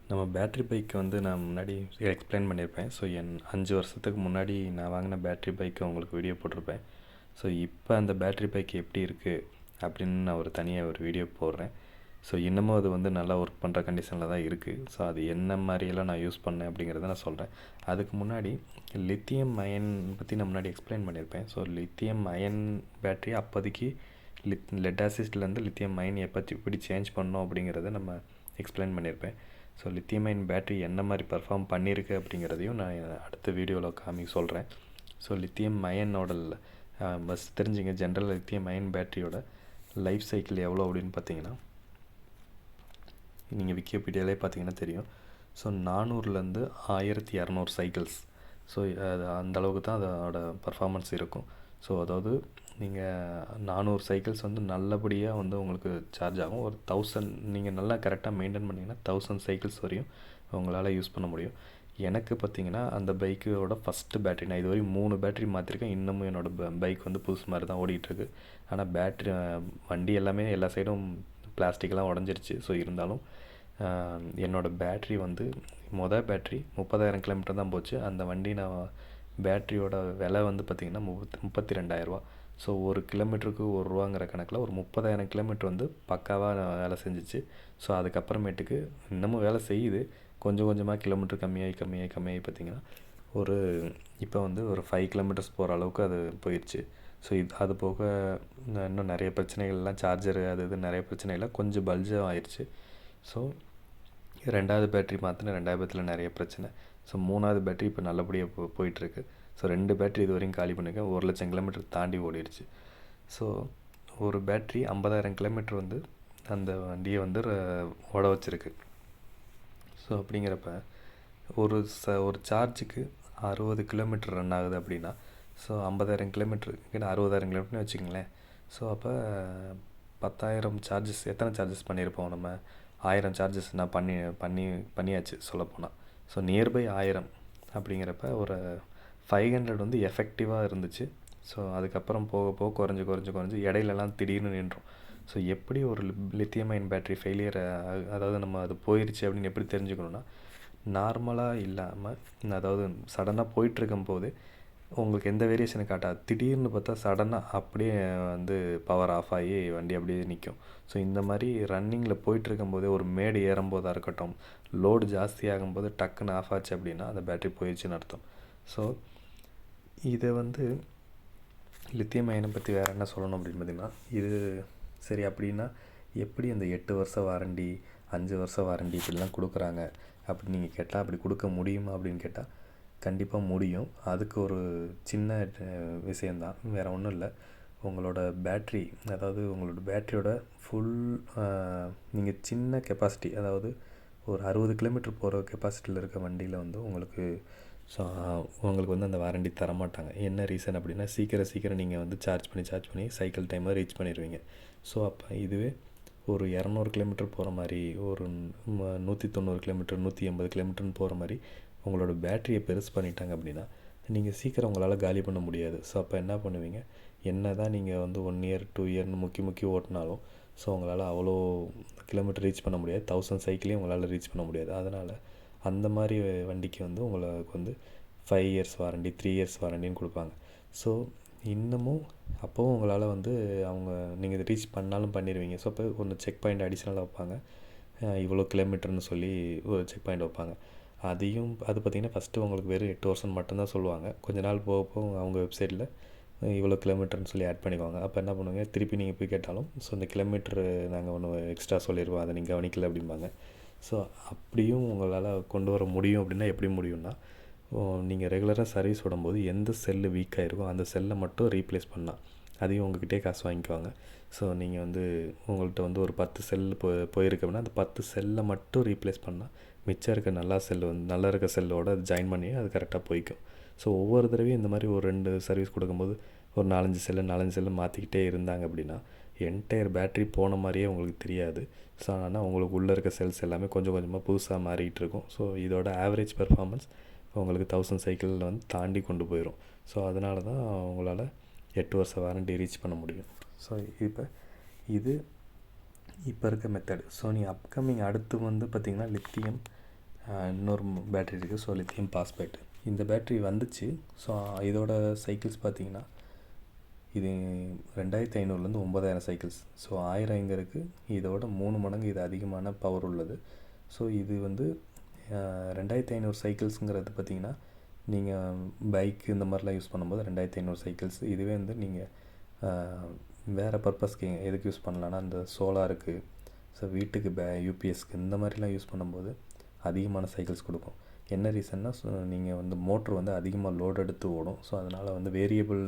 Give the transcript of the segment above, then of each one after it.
நம்ம battery bike வந்து நான் முன்னாடி எக்ஸ்பிளைன் பண்ணியிருப்பேன். ஸோ 5 வருஷத்துக்கு முன்னாடி நான் வாங்கின பேட்ரி பைக்கை உங்களுக்கு வீடியோ போட்டிருப்பேன். ஸோ இப்போ அந்த பேட்ரி பைக் எப்படி இருக்குது அப்படின்னு நான் தனியாக ஒரு வீடியோ போடுறேன். ஸோ இன்னமும் அது வந்து நல்லா ஒர்க் பண்ணுற கண்டிஷனில் தான் இருக்குது. ஸோ அது என்ன மாதிரியெல்லாம் நான் யூஸ் பண்ணேன் அப்படிங்கிறத நான் சொல்கிறேன். அதுக்கு முன்னாடி லித்தியம் அயன் பற்றி நான் முன்னாடி எக்ஸ்பிளைன் பண்ணியிருப்பேன். ஸோ லித்தியம் அயன் பேட்ரி அப்போதைக்கு லெட் ஆசிட்லேருந்து லித்தியம் அயன் எப்படி சேஞ்ச் பண்ணோம் அப்படிங்கிறத நம்ம எக்ஸ்பிளைன் பண்ணியிருப்பேன். ஸோ லித்தியம் அயன் பேட்ரி என்ன மாதிரி பர்ஃபார்ம் பண்ணியிருக்கு அப்படிங்கிறதையும் நான் அடுத்த வீடியோவில் சொல்கிறேன். ஸோ லித்தியம் அயனோட பஸ் தெரிஞ்சுங்க, ஜென்ரல் லித்தியம் அயன் பேட்டரியோட லைஃப் சைக்கிள் எவ்வளோ அப்படின்னு பார்த்தீங்கன்னா, நீங்கள் விக்கிபீடியாலே பார்த்தீங்கன்னா தெரியும். So 400லேருந்து 1200 cycles. ஸோ அது அந்தளவுக்கு தான் அதோட பர்ஃபார்மன்ஸ் இருக்கும். ஸோ அதாவது நீங்கள் 400 சைக்கிள்ஸ் வந்து நல்லபடியாக வந்து உங்களுக்கு சார்ஜ் ஆகும். ஒரு 1000 நீங்கள் நல்லா கரெக்டாக மெயின்டைன் பண்ணிங்கன்னா 1000 சைக்கிள்ஸ் வரையும் உங்களால் யூஸ் பண்ண முடியும். எனக்கு பார்த்திங்கன்னா அந்த பைக்கோட ஃபஸ்ட்டு பேட்ரி, நான் இதுவரையும் 3 பேட்ரி மாற்றிருக்கேன். இன்னமும் என்னோடய பைக் வந்து புதுசு மாதிரி தான் ஓடிட்டுருக்கு. ஆனால் பேட்ரி வண்டி எல்லாமே எல்லா சைடும் பிளாஸ்டிக்லாம் உடஞ்சிருச்சு. ஸோ இருந்தாலும் என்னோடய பேட்ரி வந்து மொதல் பேட்ரி 30,000 கிலோமீட்டர் தான் போச்சு. அந்த வண்டி நான் பேட்ரியோட விலை வந்து பார்த்திங்கன்னா 32,000 ஸோ ஒரு கிலோமீட்டருக்கு ₹1 கணக்கில் ஒரு 30,000 கிலோமீட்டர் வந்து பக்காவாக வேலை செஞ்சிச்சு. ஸோ அதுக்கப்புறமேட்டுக்கு இன்னமும் வேலை செய்யுது. கொஞ்சம் கொஞ்சமாக கிலோமீட்டர் கம்மியாகி பார்த்திங்கன்னா இப்போ வந்து ஒரு 5 கிலோமீட்டர்ஸ் போகிற அளவுக்கு அது போயிடுச்சு. ஸோ அது போக இன்னும் நிறைய பிரச்சனைகள்லாம், சார்ஜரு அது இது நிறைய பிரச்சனைகள் கொஞ்சம் பல்ஜாக ஆயிடுச்சு. ஸோ 2வது பேட்ரி மாற்றின 2வது பேட்டரியில் நிறைய பிரச்சனை. ஸோ 3வது பேட்ரி இப்போ நல்லபடியாக போயிட்டுருக்கு. ஸோ 2 பேட்ரி இது வரையும் காலி பண்ணியிருக்கேன். 1,00,000 கிலோமீட்டர் தாண்டி ஓடிடுச்சு. ஸோ ஒரு பேட்ரி 50,000 கிலோமீட்டர் வந்து அந்த வண்டியை வந்து ஓட வச்சுருக்கு. ஸோ அப்படிங்கிறப்ப ஒரு சார்ஜுக்கு 60 கிலோமீட்டர் ரன் ஆகுது அப்படின்னா, ஸோ 50,000 கிலோமீட்டர் கிட்ட 60,000 கிலோமீட்டர்னு வச்சுக்கங்களேன். ஸோ அப்போ 10,000 சார்ஜஸ் எத்தனை சார்ஜஸ் பண்ணியிருப்போம் நம்ம? 1000 சார்ஜஸ் நான் பண்ணியாச்சு சொல்லப்போனால். ஸோ நியர்பை 1000 அப்படிங்கிறப்ப ஒரு 500 வந்து எஃபெக்டிவாக இருந்துச்சு. ஸோ அதுக்கப்புறம் போக போக குறைஞ்சி இடையிலலாம் திடீர்னு நின்றோம். ஸோ எப்படி ஒரு லித்தியம் அயன் பேட்ரி ஃபெயிலியர், அதாவது நம்ம அது போயிடுச்சு அப்படின்னு எப்படி தெரிஞ்சுக்கணுன்னா, நார்மலாக இல்லாமல், அதாவது சடனாக போயிட்டுருக்கும் போது உங்களுக்கு எந்த வேரியேஷனை காட்டாது. திடீர்னு பார்த்தா சடனாக அப்படியே வந்து பவர் ஆஃப் ஆகி வண்டி அப்படியே நிற்கும். ஸோ இந்த மாதிரி ரன்னிங்கில் போயிட்டுருக்கும்போதே ஒரு மேடு ஏறும்போதாக இருக்கட்டும், லோடு ஜாஸ்தியாகும்போது டக்குன்னு ஆஃப் ஆச்சு அப்படின்னா அந்த பேட்ரி போயிடுச்சுன்னு அர்த்தம். ஸோ இதை வந்து லித்தியம் அயனை பற்றி வேறு என்ன சொல்லணும் அப்படின்னு பார்த்திங்கன்னா, இது சரி அப்படின்னா எப்படி அந்த 8 வருஷம் வாரண்டி, 5 வருஷம் வாரண்டி இப்படிலாம் கொடுக்குறாங்க அப்படின்னு நீங்கள் கேட்டால், அப்படி கொடுக்க முடியுமா அப்படின்னு கேட்டால் கண்டிப்பாக முடியும். அதுக்கு ஒரு சின்ன விஷயந்தான், வேறு ஒன்றும் இல்லை. உங்களோட பேட்ரி, அதாவது உங்களோட பேட்ரியோட ஃபுல் நீங்கள் சின்ன கெப்பாசிட்டி, அதாவது ஒரு 60 கிலோமீட்டர் போகிற கெப்பாசிட்டியில் இருக்க வண்டியில் வந்து உங்களுக்கு வந்து அந்த வாரண்டி தரமாட்டாங்க. என்ன ரீசன் அப்படின்னா, சீக்கிரம் நீங்கள் வந்து சார்ஜ் பண்ணி சைக்கிள் டைமை ரீச் பண்ணிடுவீங்க. ஸோ அப்போ இதுவே ஒரு 200 கிலோமீட்டர் போகிற மாதிரி, ஒரு 190 கிலோமீட்டர் 180 கிலோமீட்டர்னு போகிற மாதிரி உங்களோட பேட்டரியை பெருசு பண்ணிட்டாங்க அப்படின்னா நீங்கள் சீக்கிரம் உங்களால் காலி பண்ண முடியாது. ஸோ அப்போ என்ன பண்ணுவீங்க, என்ன தான் நீங்கள் வந்து 1 இயர் 2 இயர்னு முக்கி ஓட்டினாலும் ஸோ உங்களால் அவ்வளோ கிலோமீட்டர் ரீச் பண்ண முடியாது. 1000 சைக்கிளையும் உங்களால் ரீச் பண்ண முடியாது. அதனால் அந்த மாதிரி வண்டிக்கு வந்து உங்களுக்கு வந்து 5 இயர்ஸ் வாரண்டி 3 இயர்ஸ் வாரண்டின்னு கொடுப்பாங்க. ஸோ இன்னமும் அப்போவும் உங்களால் வந்து நீங்கள் இதை ரீச் பண்ணாலும் பண்ணிடுவீங்க. ஸோ அப்போ ஒன்று செக் பாயிண்ட் அடிஷ்னலாக வைப்பாங்க, இவ்வளோ கிலோமீட்டர்னு சொல்லி ஒரு செக் பாயிண்ட் வைப்பாங்க. அது பார்த்திங்கன்னா ஃபஸ்ட்டு உங்களுக்கு வெறும் 8 வருஷம் மட்டும்தான் சொல்லுவாங்க. கொஞ்ச நாள் போக அவங்க வெப்சைட்டில் இவ்வளோ கிலோமீட்டர்னு சொல்லி ஆட் பண்ணிக்குவாங்க. அப்போ என்ன பண்ணுவாங்க, திருப்பி நீங்கள் போய் கேட்டாலும் ஸோ இந்த கிலோமீட்டரு நாங்கள் ஒன்று எக்ஸ்ட்ரா சொல்லிடுவோம், அதை நீங்கள் கவனிக்கல அப்படிம்பாங்க. ஸோ அப்படியும் உங்களால் கொண்டு வர முடியும். அப்படின்னா எப்படி முடியும்னா, நீங்கள் ரெகுலராக சர்வீஸ் விடும்போது எந்த செல்லு வீக் ஆகிருக்கோ அந்த செல்லை மட்டும் ரீப்ளேஸ் பண்ணால் அதையும் உங்கள்கிட்டே காசு வாங்கிக்குவாங்க. ஸோ நீங்கள் வந்து உங்கள்கிட்ட வந்து ஒரு 10 செல் போயிருக்கு அப்படின்னா அந்த 10 செல்லை மட்டும் ரீப்ளேஸ் பண்ணால் மிச்சம் இருக்க நல்லா இருக்க செல்லோடு அது ஜாயின் பண்ணி அது கரெக்டாக போய்க்கும். ஸோ ஒவ்வொரு தடவையும் இந்த மாதிரி ஒரு 2 சர்வீஸ் கொடுக்கும்போது ஒரு 4-5 செல்லு மாற்றிக்கிட்டே இருந்தாங்க அப்படின்னா என்டையர் பேட்ரி போன மாதிரியே உங்களுக்கு தெரியாது. ஸோ ஆனால் உங்களுக்கு உள்ளே இருக்க செல்ஸ் எல்லாமே கொஞ்சம் கொஞ்சமாக புதுசாக மாறிக்கிட்டு இருக்கும். ஸோ இதோட ஆவரேஜ் பெர்ஃபார்மன்ஸ் உங்களுக்கு 1000 சைக்கிளில் வந்து தாண்டி கொண்டு போயிடும். ஸோ அதனால தான் உங்களால் 8 வருஷம் வாரண்டி ரீச் பண்ண முடியும். ஸோ இது இப்போ இருக்க மெத்தடு. ஸோ நீ அப்கமிங் அடுத்து வந்து பார்த்திங்கன்னா லித்தியம் இன்னொரு பேட்ரி இருக்குது. ஸோ லித்தியம் பாஸ்பேட் இந்த பேட்ரி வந்துச்சு. ஸோ இதோட சைக்கிள்ஸ் பார்த்திங்கன்னா இது 2500லேருந்து 9000 சைக்கிள்ஸ். ஸோ 1000 இங்கே இருக்குது. இதோட 3 மடங்கு இது அதிகமான பவர் உள்ளது. ஸோ இது வந்து 2500 சைக்கிள்ஸுங்கிறது பார்த்திங்கன்னா நீங்கள் பைக்கு இந்த மாதிரிலாம் யூஸ் பண்ணும்போது 2500 சைக்கிள்ஸ். இதுவே வந்து நீங்கள் வேறு பர்பஸ்க்கு எதுக்கு யூஸ் பண்ணலான்னா அந்த சோலாருக்கு, ஸோ வீட்டுக்கு யூபிஎஸ்க்கு இந்த மாதிரிலாம் யூஸ் பண்ணும்போது அதிகமான சைக்கிள்ஸ் கொடுக்கும். என்ன ரீசன்னா, ஸோ நீங்கள் வந்து மோட்ரு வந்து அதிகமாக லோடு எடுத்து ஓடும். ஸோ அதனால் வந்து வேரியபிள்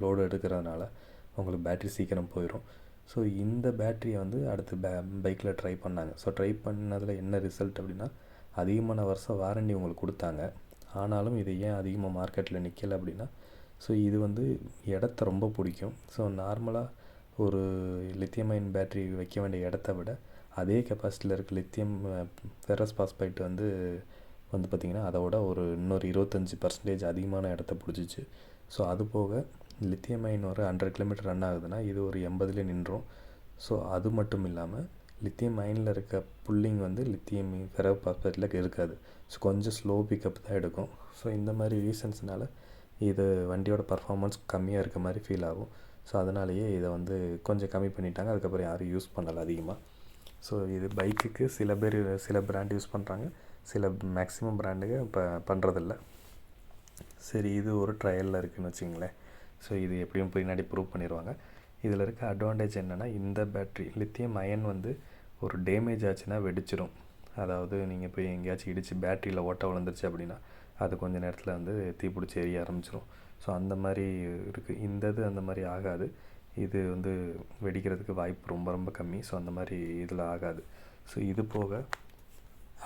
லோடு எடுக்கிறதுனால உங்களுக்கு பேட்ரி சீக்கிரம் போயிடும். ஸோ இந்த பேட்ரியை வந்து அடுத்து பைக்கில் ட்ரை பண்ணாங்க. ஸோ ட்ரை பண்ணதில் என்ன ரிசல்ட் அப்படின்னா, அதிகமான வருஷம் வாரண்டி உங்களுக்கு கொடுத்தாங்க. ஆனாலும் இது ஏன் அதிகமாக மார்க்கெட்டில் நிற்கலை அப்படின்னா, ஸோ இது வந்து இடத்த ரொம்ப பிடிக்கும். ஸோ நார்மலாக ஒரு லித்தியம் அயன் பேட்ரி வைக்க வேண்டிய இடத்த விட அதே கெப்பாசிட்டியில் இருக்க லித்தியம் ஃபெரஸ் பாஸ்பேட் வந்து பார்த்திங்கன்னா அதோட இன்னொரு 25% அதிகமான இடத்த பிடிச்சிச்சு. ஸோ அது போக லித்தியம் அயன் ஒரு 100 கிலோமீட்டர் ரன் ஆகுதுன்னா இது ஒரு 80லே நின்றோம். ஸோ அது மட்டும் இல்லாமல் லித்தியம் அயனில் இருக்க புல்லிங் வந்து லித்தியம் ஃபெரஸ் பாஸ்பேட்டில் இருக்காது. ஸோ கொஞ்சம் ஸ்லோ பிக்கப் தான் எடுக்கும். ஸோ இந்த மாதிரி ரீசன்ஸ்னால இது வண்டியோட பர்ஃபார்மன்ஸ் கம்மியாக இருக்க மாதிரி ஃபீல் ஆகும். ஸோ அதனாலேயே இதை வந்து கொஞ்சம் கம்மி பண்ணிட்டாங்க. அதுக்கப்புறம் யாரும் யூஸ் பண்ணலை அதிகமாக. ஸோ இது பைக்குக்கு சில பிராண்ட் யூஸ் பண்ணுறாங்க, சில மேக்ஸிமம் பிராண்டுங்க இப்போ பண்ணுறதில்ல. சரி, இது ஒரு ட்ரையலில் இருக்குதுன்னு வச்சுங்களேன். ஸோ இது எப்படியும் பின்னாடி ப்ரூவ் பண்ணிடுவாங்க. இதில் இருக்க அட்வான்டேஜ் என்னென்னா, இந்த பேட்ரி லித்தியம் அயன் வந்து ஒரு டேமேஜ் ஆச்சுன்னா வெடிச்சிடும். அதாவது நீங்கள் போய் எங்கேயாச்சும் இடித்து பேட்டரியில் ஓட்டை விழுந்துருச்சு அப்படின்னா அது கொஞ்சம் நேரத்தில் வந்து தீப்பிடிச்சி எரிய ஆரம்பிச்சிடும். ஸோ அந்த மாதிரி இருக்குது. இந்த இது அந்த மாதிரி ஆகாது. இது வந்து வெடிக்கிறதுக்கு வாய்ப்பு ரொம்ப ரொம்ப கம்மி. ஸோ அந்த மாதிரி இதில் ஆகாது. ஸோ இது போக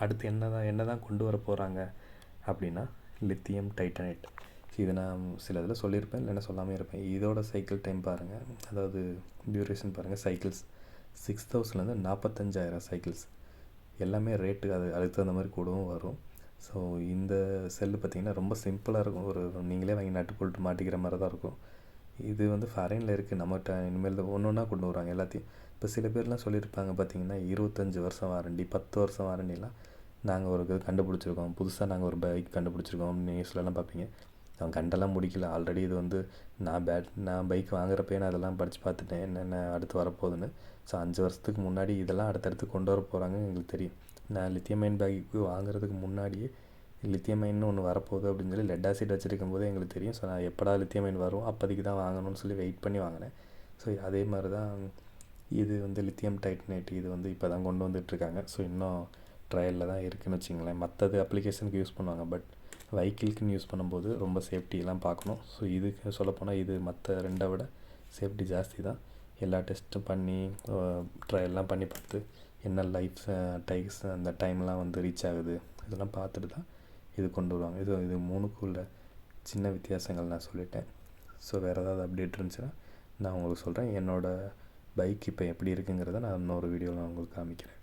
அடுத்து என்ன தான் கொண்டு வர போகிறாங்க அப்படின்னா லித்தியம் டைட்டனேட். இது நான் சில இதில் சொல்லியிருப்பேன், இல்லைன்னா சொல்லாமல் இருப்பேன். இதோட சைக்கிள் டைம் பாருங்கள், அதாவது டியூரேஷன் பாருங்கள். சைக்கிள்ஸ் 6000லேருந்து 45,000 சைக்கிள்ஸ். எல்லாமே ரேட்டு அதுக்கு தகுந்த மாதிரி கூடவும் வரும். ஸோ இந்த செல்லு பார்த்திங்கன்னா ரொம்ப சிம்பிளாக இருக்கும். நீங்களே வாங்கி நட்டு போட்டு மாட்டிக்கிற மாதிரி தான் இருக்கும். இது வந்து ஃபாரினில் இருக்குது. நம்மகிட்ட இனிமேல் ஒன்று ஒன்றா கொண்டு வருவாங்க எல்லாத்தையும். இப்போ சில பேர்லாம் சொல்லியிருப்பாங்க பார்த்திங்கன்னா 25 வருஷம் வாரண்டி, 10 வருஷம் வாரண்டிலாம் நாங்கள் ஒரு இது கண்டுபிடிச்சிருக்கோம், புதுசாக நாங்கள் ஒரு பைக் கண்டுபிடிச்சிருக்கோம் நியூஸ்லலாம் பார்ப்பீங்க. அவன் கண்டெல்லாம் முடிக்கல. ஆல்ரெடி இது வந்து நான் பைக் வாங்குறப்பே நான் அதெல்லாம் படித்து பார்த்துட்டேன் என்னென்ன அடுத்து வரப்போகுதுன்னு. ஸோ 5 வருஷத்துக்கு முன்னாடி இதெல்லாம் அடுத்தடுத்து கொண்டு வர போகிறாங்கன்னு எங்களுக்கு தெரியும். நான் லித்தியம் அயன் பைக்கு வாங்குறதுக்கு முன்னாடியே லித்தியம் அயன் ஒன்று வரப்போகுது அப்படின்னு சொல்லி லெட் ஆசிட் வச்சுருக்கும் போதே எங்களுக்கு தெரியும். ஸோ நான் எப்படா லித்தியம் அயன் வரும் அப்போதைக்கு தான் வாங்கணும்னு சொல்லி வெயிட் பண்ணி வாங்கினேன். ஸோ அதே மாதிரி தான் இது வந்து லித்தியம் டைட்டனேட். இது வந்து இப்போ தான் கொண்டு வந்துட்டுருக்காங்க. ஸோ இன்னும் ட்ரையலில் தான் இருக்குதுன்னு வச்சுங்களேன். மற்றது அப்ளிகேஷனுக்கு யூஸ் பண்ணுவாங்க, பட் வெஹிக்கிள்க்குன்னு யூஸ் பண்ணும்போது ரொம்ப சேஃப்டியெல்லாம் பார்க்கணும். ஸோ இதுக்கு சொல்லப்போனால் இது மற்ற ரெண்டை விட சேஃப்டி ஜாஸ்தி தான். எல்லா டெஸ்ட்டும் பண்ணி ட்ரையல்லாம் பண்ணி பார்த்து என்ன லைஃப் டைஸ் அந்த டைம்லாம் வந்து ரீச் ஆகுது இதெல்லாம் பார்த்துட்டு தான் இது கொண்டு வருவாங்க. இது 3க்குள்ள சின்ன வித்தியாசங்கள் நான் சொல்லிட்டேன். ஸோ வேறு ஏதாவது அப்டேட் இருந்துச்சுன்னா நான் உங்களுக்கு சொல்கிறேன். என்னோடய பைக் இப்போ எப்படி இருக்குங்கிறத நான் இன்னொரு வீடியோவில் உங்களுக்கு காமிக்கிறேன்.